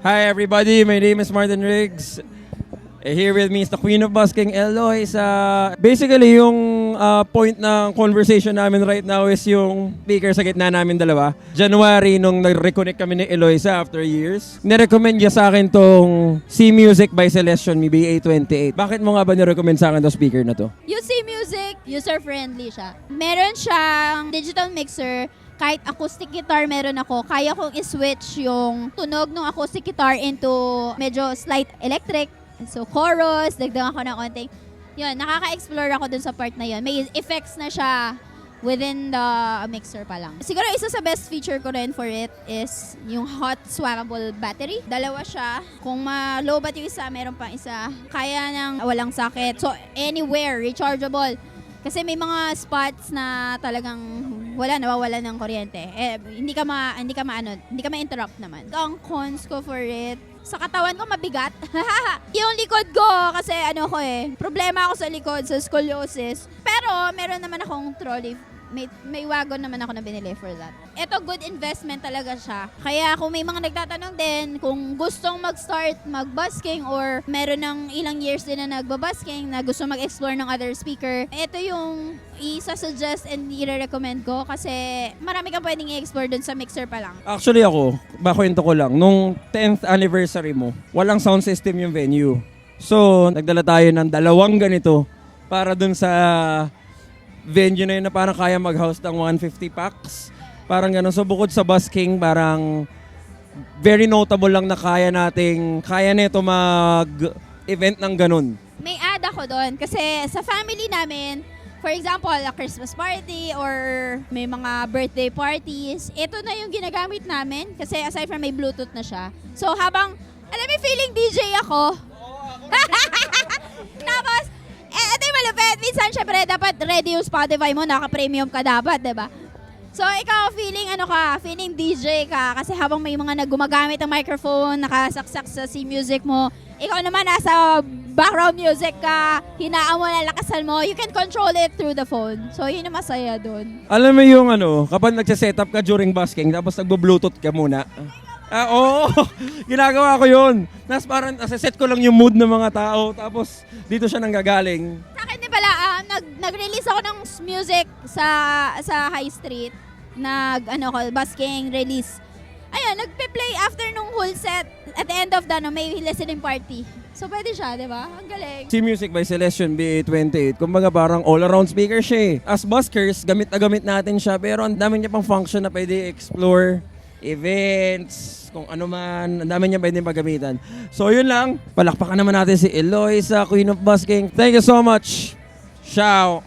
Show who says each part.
Speaker 1: Hi everybody, my name is Martin Riggs. Here with me is the Queen of Busking, Eloisa. Basically, yung point ng conversation namin right now is yung speaker sa gitna namin dalawa. January, nung nag-reconnect kami ni Eloisa after years, nirecommend niya sa akin tong C Music by Celestion Me BA28. Bakit mo nga ba nirecommend sa akin tong speaker na to?
Speaker 2: Yung C Music, user-friendly siya. Meron siyang digital mixer. Kahit acoustic guitar meron ako, kaya kong i-switch yung tunog ng acoustic guitar into medyo slight electric. So chorus, dagdag ako ng konting. Yun, nakaka-explore ako dun sa part na yun. May effects na siya within the mixer pa lang. Siguro isa sa best feature ko rin for it is yung hot swappable battery. Dalawa siya. Kung ma-low bat yung isa, meron pang isa. Kaya nang walang sakit. So anywhere, rechargeable. Kasi may mga spots na talagang nawawala ng kuryente. Hindi ka ma-interrupt naman. Ang cons ko for it, sa katawan ko mabigat. Yung likod ko, kasi problema ako sa likod, sa scoliosis. Pero meron naman akong trolley. May wagon naman ako na binili for that. Ito, good investment talaga siya. Kaya kung may mga nagtatanong din, kung gustong mag-start mag-busking or meron ng ilang years din na nagbabusking, na gusto mag-explore ng other speaker, ito yung isa-suggest and i-recommend ko kasi marami kang pwedeng i-explore dun sa mixer pa lang.
Speaker 1: Actually ako, bakwento ko lang, nung 10th anniversary mo, walang sound system yung venue. So, nagdala tayo ng 2 ganito para dun sa venue na yun na parang kaya mag-house ng 150 packs. Parang gano'n. So bukod sa busking, parang very notable lang na kaya nito mag-event ng gano'n.
Speaker 2: May add ako doon kasi sa family namin, for example, a Christmas party or may mga birthday parties, ito na yung ginagamit namin kasi aside from may Bluetooth na siya. So habang, alam mo, feeling DJ ako. Tapos, ito yung malupit. Minsan, syempre, dapat ready yung Spotify mo. Naka-premium ka dapat, diba? So, ikaw, feeling DJ ka. Kasi habang may mga gumagamit ng microphone, nakasaksak sa C Music mo, ikaw naman nasa background music ka, hinaan mo na, lakasan mo, you can control it through the phone. So, yun yung masaya dun.
Speaker 1: Alam mo yung kapag nagsa-setup ka during busking, tapos nagbo-bluetooth ka muna. Oo, ginagawa ko yun. Tapos parang set ko lang yung mood ng mga tao, tapos dito siya nanggagaling.
Speaker 2: Sa akin din pala, nag-release ako ng music sa High Street. Busking release. Ayun, nagpe-play after nung whole set. At the end of may listening party. So pwede siya, di ba? Ang galing.
Speaker 1: C Music by Celestion BA28, kumbaga parang all-around speaker siya eh. As buskers, gamit na gamit natin siya, pero ang dami niya pang function na pwede explore, events, kung ano man, ang dami niya pwede paggamitan. So yun lang, palakpakan naman natin si Eloisa, Queen of Busking. Thank you so much. Ciao!